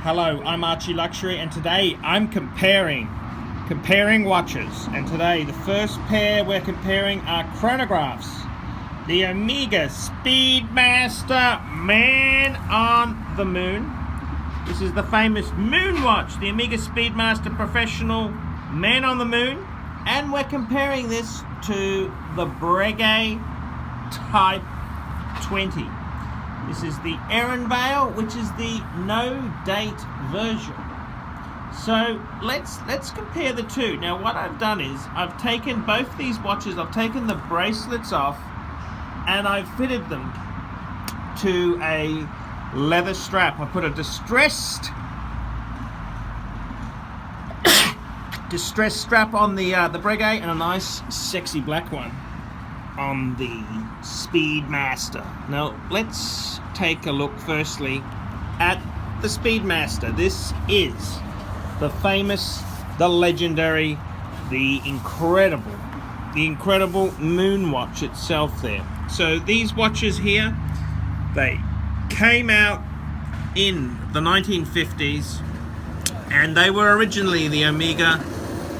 Hello, I'm Archie Luxury, and today I'm comparing watches. And today the first pair we're comparing are chronographs. The Omega Speedmaster Man on the Moon. This is the famous moon watch, the Omega Speedmaster Professional Man on the Moon. And we're comparing this to the Breguet Type 20. This is the Ehrenvale, which is the no-date version. So let's compare the two. Now what I've done is I've taken both these watches, I've taken the bracelets off, and I've fitted them to a leather strap. I put a distressed strap on the Breguet and a nice sexy black one on the Speedmaster. Now let's take a look firstly at the Speedmaster. This is the famous, the legendary, the incredible moon watch itself there. So these watches here, they came out in the 1950s and they were originally the Omega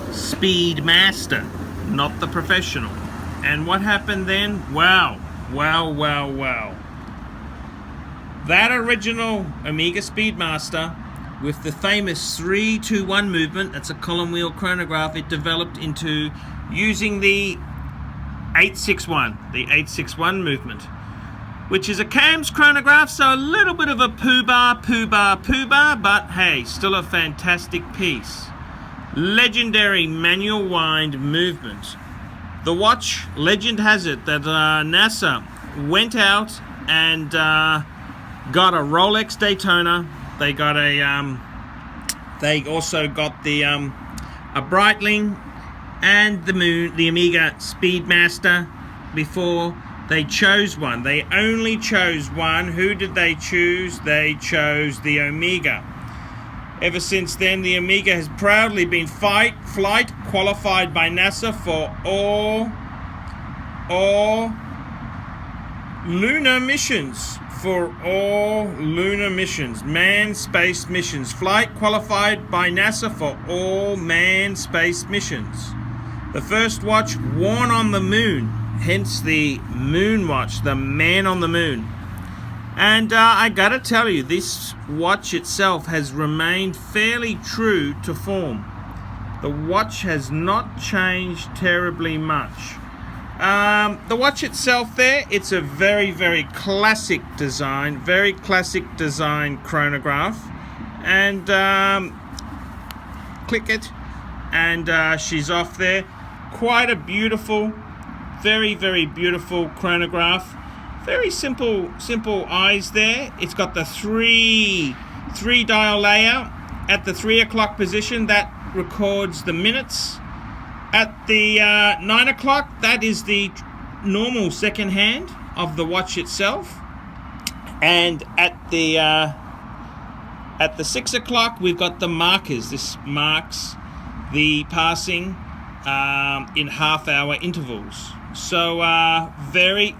Speedmaster, not the Professional. And what happened then? Wow. That original Omega Speedmaster with the famous 3-2-1 movement, that's a column wheel chronograph, it developed into using the 861 movement, which is a CAMS chronograph, so a little bit of a poo bar, but hey, still a fantastic piece. Legendary manual wind movement. The watch, legend has it that NASA went out and got a Rolex Daytona. They got they also got the a Breitling and the Omega Speedmaster before they chose one. They only chose one. Who did they choose? They chose the Omega. Ever since then, the Omega has proudly been flight qualified by NASA for all lunar missions. Manned space missions. Flight qualified by NASA for all manned space missions. The first watch worn on the moon, hence the moon watch, the man on the moon. And I gotta tell you, this watch itself has remained fairly true to form. The watch has not changed terribly much. The watch itself there, it's a very classic design, chronograph. And click it, and she's off there. Quite a beautiful, very beautiful chronograph. Very simple eyes there. It's got the three dial layout. At the 3 o'clock position, that records the minutes. At the 9 o'clock, that is the normal second hand of the watch itself. And at the 6 o'clock, we've got the markers. This marks the passing in half-hour intervals. So very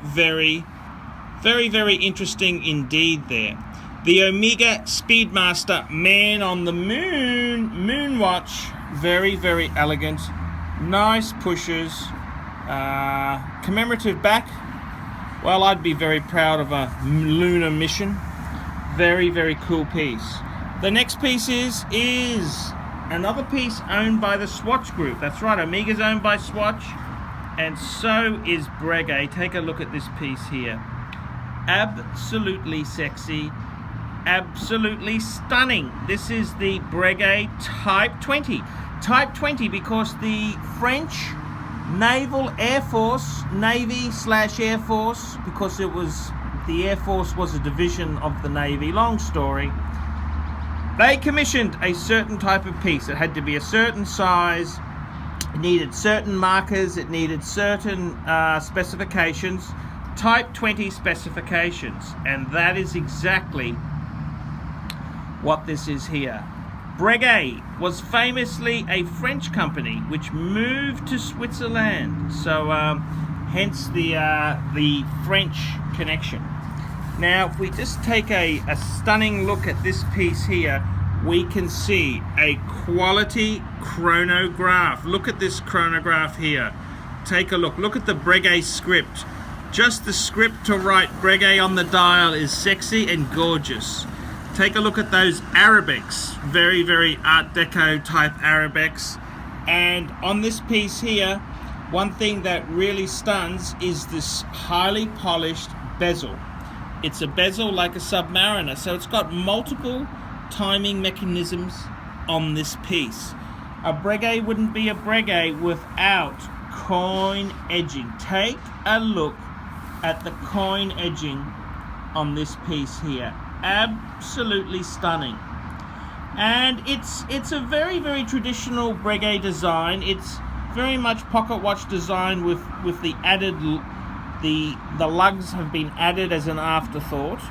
interesting indeed there. The Omega Speedmaster Man on the Moon watch, very elegant, nice pushes, commemorative back. Well, I'd be very proud of a lunar mission. Very cool piece. The next piece is another piece owned by the Swatch Group. That's right, Omega's owned by Swatch, and so is Breguet. Take a look at this piece here. Absolutely sexy, absolutely stunning. This is the Breguet Type 20. Type 20 because the French Naval Air Force, Navy/Air Force, because it was, the Air Force was a division of the Navy, long story. They commissioned a certain type of piece. It had to be a certain size, it needed certain markers, it needed certain specifications. Type 20 specifications, and that is exactly what this is here. Breguet was famously a French company which moved to Switzerland, so hence the French connection. Now if we just take a stunning look at this piece here, we can see a quality chronograph. Look at this chronograph here. Take a look. Look at the Breguet script. Just the script to write Breguet on the dial is sexy and gorgeous. Take a look at those Arabics. Very, very Art Deco type Arabics. And on this piece here, one thing that really stuns is this highly polished bezel. It's a bezel like a Submariner, so it's got multiple timing mechanisms on this piece. A Breguet wouldn't be a Breguet without coin edging. Take a look at the coin edging on this piece here. Absolutely stunning. And it's a very, very traditional Breguet design. It's very much pocket watch design with the added, the lugs have been added as an afterthought,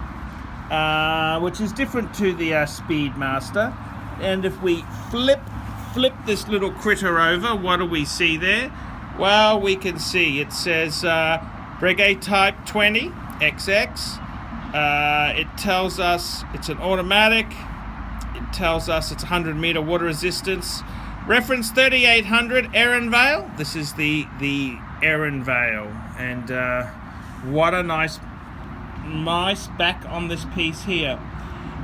which is different to the Speedmaster. And if we flip this little critter over, what do we see there? Well, we can see it says Breguet Type 20 XX. It tells us it's an automatic. It tells us it's 100 meter water resistance. Reference 3800 Erin Vale. This is the Erin Vale, and what a nice back on this piece here.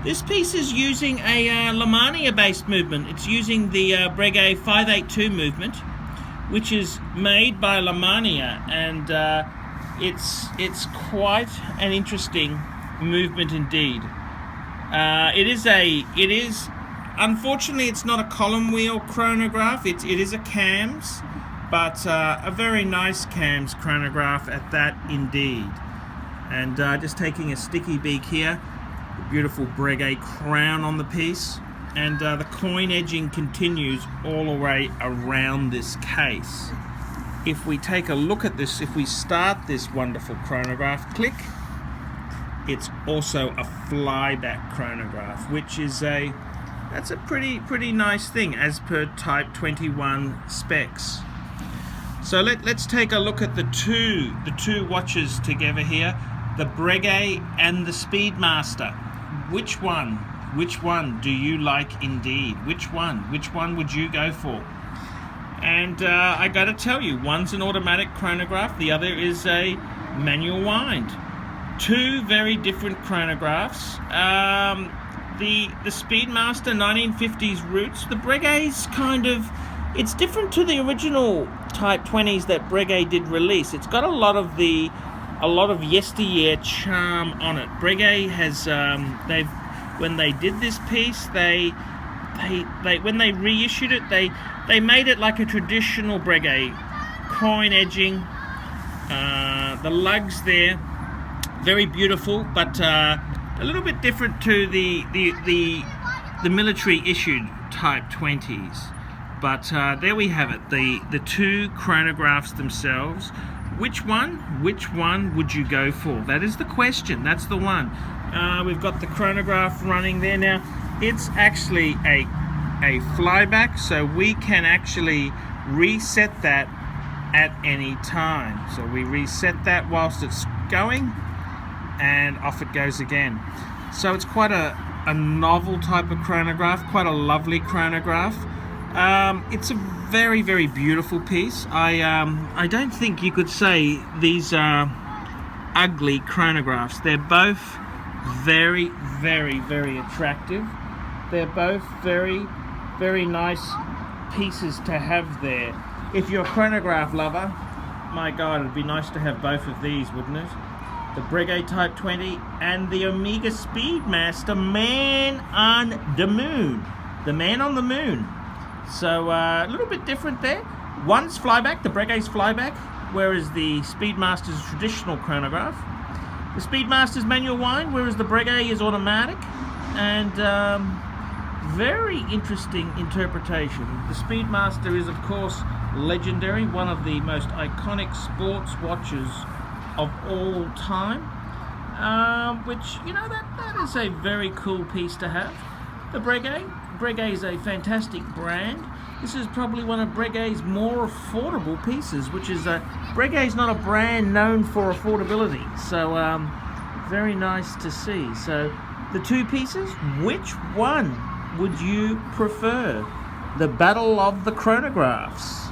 This piece is using a Lemania based movement. It's using the Breguet 582 movement, which is made by Lemania, and it's quite an interesting movement indeed. It is unfortunately it's not a column wheel chronograph. It is a cams, but a very nice cams chronograph at that indeed. And just taking a sticky beak here, the beautiful Breguet crown on the piece, and the coin edging continues all the way around this case. If we take a look at this, if we start this wonderful chronograph, click, it's also a flyback chronograph, which is that's a pretty nice thing as per Type 21 specs. So let's take a look at the two watches together here, the Breguet and the Speedmaster. Which one do you like indeed? Which one would you go for? And I gotta tell you, one's an automatic chronograph, the other is a manual wind. Two very different chronographs. The Speedmaster 1950s roots, the Breguet's kind of, it's different to the original Type 20s that Breguet did release. It's got a lot of yesteryear charm on it. Breguet has when they did this piece, they when they reissued it, they made it like a traditional Breguet, coin edging, the lugs there, very beautiful, but a little bit different to the military issued Type 20s. But there we have it, the two chronographs themselves. Which one would you go for? That is the question. That's the one. We've got the chronograph running there now. It's actually a flyback, so we can actually reset that at any time. So we reset that whilst it's going, and off it goes again. So it's quite a novel type of chronograph, quite a lovely chronograph. It's a very, very beautiful piece. I don't think you could say these are ugly chronographs. They're both very, very, very attractive. They're both very, very nice pieces to have there. If you're a chronograph lover, my God, it'd be nice to have both of these, wouldn't it? The Breguet Type 20 and the Omega Speedmaster Man on the Moon. The Man on the Moon. So a little bit different there. One's flyback, the Breguet's flyback, whereas the Speedmaster's traditional chronograph. The Speedmaster's manual wind, whereas the Breguet is automatic. And very interesting interpretation. The Speedmaster is, of course, legendary, one of the most iconic sports watches of all time. Which, you know, that is a very cool piece to have. The Breguet is a fantastic brand. This is probably one of Breguet's more affordable pieces, which is Breguet's not a brand known for affordability. So very nice to see. So the two pieces, which one would you prefer? The battle of the chronographs.